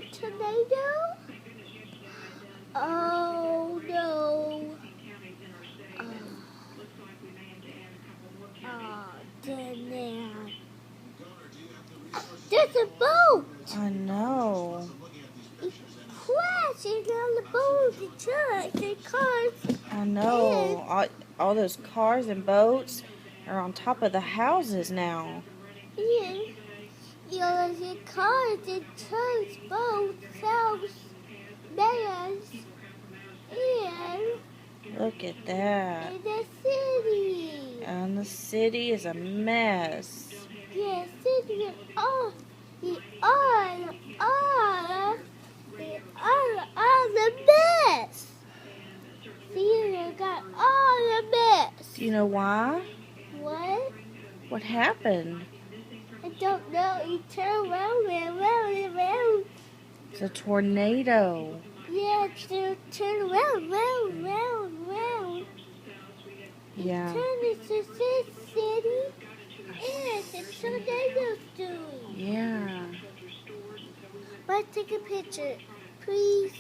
a tornado? Oh no. Tornado. There's a boat. I know. It's crashing on the boat, the trucks, the cars. I know. All those cars and boats are on top of the houses now. And the cars, the trucks, boats, house, vans, and Look at that. in the city. And the city is a mess. Yeah, city is all the mess. See, I got all the mess. Do you know why? What? What happened? I don't know. You turn around and around and around. It's a tornado. Yeah, turn around, round. Yeah. Turn this to city. And the tornado's doing. Yeah. Let's take a picture, please.